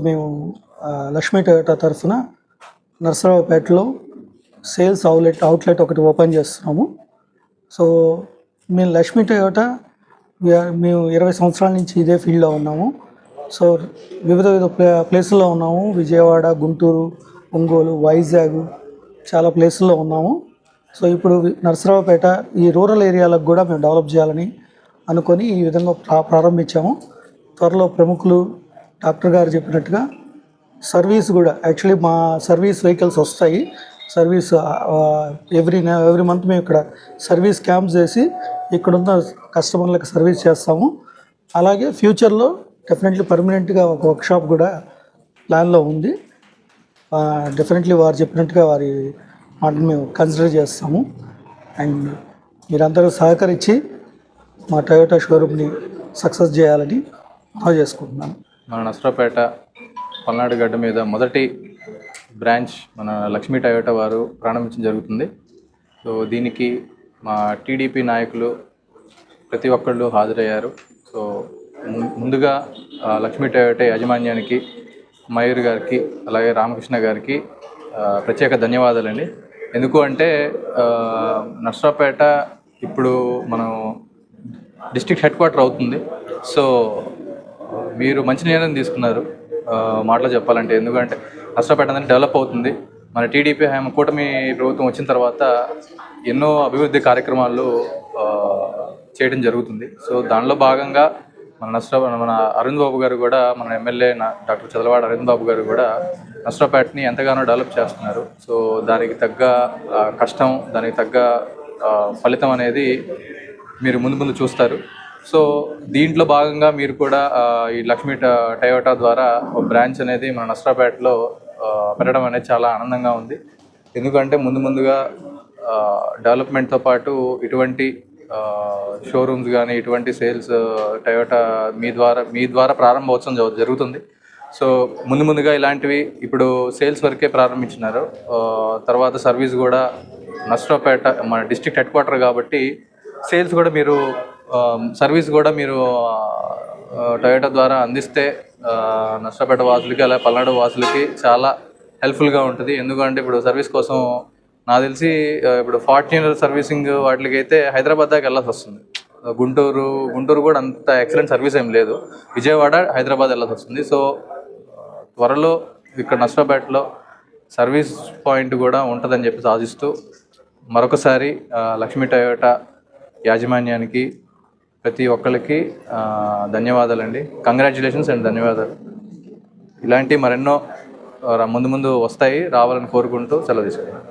మేము లక్ష్మీ టొయోటా తరఫున నర్సరావుపేటలో sales outlet ఒకటి ఓపెన్ చేస్తున్నాము. సో మేము లక్ష్మీ టొయోటా మేము 20 సంవత్సరాల నుంచి ఇదే ఫీల్డ్లో ఉన్నాము. సో వివిధ ప్లేసుల్లో ఉన్నాము. విజయవాడ, గుంటూరు, ఒంగోలు, వైజాగ్ చాలా ప్లేసుల్లో ఉన్నాము. సో ఇప్పుడు నర్సరావుపేట ఈ రూరల్ ఏరియాలకు కూడా మేము డెవలప్ చేయాలని అనుకొని ఈ విధంగా ప్రారంభించాము. త్వరలో ప్రముఖులు డాక్టర్ గారు చెప్పినట్టుగా సర్వీస్ కూడా యాక్చువల్లీ మా సర్వీస్ వెహికల్స్ వస్తాయి. సర్వీస్ ఎవ్రీ మంత్ మేము ఇక్కడ సర్వీస్ క్యాంప్స్ చేసి ఇక్కడున్న కస్టమర్లకు సర్వీస్ చేస్తాము. అలాగే ఫ్యూచర్లో డెఫినెట్లీ పర్మనెంట్గా ఒక వర్క్షాప్ కూడా ప్లాన్లో ఉంది. డెఫినెట్లీ వారు చెప్పినట్టుగా వారి మాటను మేము కన్సిడర్ చేస్తాము. అండ్ మీరందరూ సహకరించి మా టొయోటా షోరూమ్ని సక్సెస్ చేయాలని చేసుకుంటున్నాను. మన నర్సరావుపేట పల్నాడు గడ్డ మీద మొదటి బ్రాంచ్ మన లక్ష్మీ టొయోటా వారు ప్రారంభించడం జరుగుతుంది. సో దీనికి మా టీడీపీ నాయకులు ప్రతి ఒక్కళ్ళు హాజరయ్యారు. సో ముందుగా లక్ష్మీ టొయోటా యాజమాన్యానికి, మయూర్ గారికి, అలాగే రామకృష్ణ గారికి ప్రత్యేక ధన్యవాదాలండి. ఎందుకు అంటే నర్సరావుపేట ఇప్పుడు మనం డిస్ట్రిక్ట్ హెడ్ క్వార్టర్ అవుతుంది. సో మీరు మంచి నిర్ణయం తీసుకున్నారు మాటలో చెప్పాలంటే. ఎందుకంటే నర్సరావుపేట అనేది డెవలప్ అవుతుంది. మన టీడీపీ కూటమి ప్రభుత్వం వచ్చిన తర్వాత ఎన్నో అభివృద్ధి కార్యక్రమాలు చేయడం జరుగుతుంది. సో దానిలో భాగంగా మన అరవింద్ బాబు గారు కూడా, మన ఎమ్మెల్యే డాక్టర్ చదలవాడ అరవింద్ బాబు గారు కూడా నర్సరావుపేటని ఎంతగానో డెవలప్ చేస్తున్నారు. సో దానికి తగ్గ కష్టం, దానికి తగ్గ ఫలితం అనేది మీరు ముందు చూస్తారు. సో దీంట్లో భాగంగా మీరు కూడా ఈ లక్ష్మీ టొయోటా ద్వారా ఒక బ్రాంచ్ అనేది మన నర్సరావుపేటలో పెట్టడం అనేది చాలా ఆనందంగా ఉంది. ఎందుకంటే ముందుగా డెవలప్మెంట్తో పాటు ఇటువంటి షోరూమ్స్ కానీ, ఇటువంటి సేల్స్ టొయోటా మీ ద్వారా ప్రారంభోత్సవం జరుగుతుంది. సో ముందుగా ఇలాంటివి ఇప్పుడు సేల్స్ వరకే ప్రారంభించినారు. తర్వాత సర్వీస్ కూడా నర్సరావుపేట మన డిస్ట్రిక్ట్ హెడ్ క్వార్టర్ కాబట్టి సేల్స్ కూడా మీరు సర్వీస్ కూడా మీరు టొయోటా ద్వారా అందిస్తే నర్సరావుపేట వాసులకి, అలాగే పల్నాడు వాసులకి చాలా హెల్ప్ఫుల్గా ఉంటుంది. ఎందుకంటే ఇప్పుడు సర్వీస్ కోసం నాకు తెలిసి ఇప్పుడు ఫార్చునర్ సర్వీసింగ్ వాటికి అయితే హైదరాబాద్ దాకా వెళ్ళాల్సి వస్తుంది. గుంటూరు కూడా అంత ఎక్సలెంట్ సర్వీస్ ఏం లేదు. విజయవాడ, హైదరాబాద్ వెళ్ళాల్సి వస్తుంది. సో త్వరలో ఇక్కడ నర్సరావుపేటలో సర్వీస్ పాయింట్ కూడా ఉంటుందని చెప్పి ఆశిస్తూ మరొకసారి లక్ష్మీ టొయోటా యాజమాన్యానికి, ప్రతి ఒక్కరికి ధన్యవాదాలండి. కంగ్రాచ్యులేషన్స్ అండ్ ధన్యవాదాలు. ఇలాంటి మరెన్నో ముందు వస్తాయి, రావాలని కోరుకుంటూ సెలవు తీసుకుంటాను.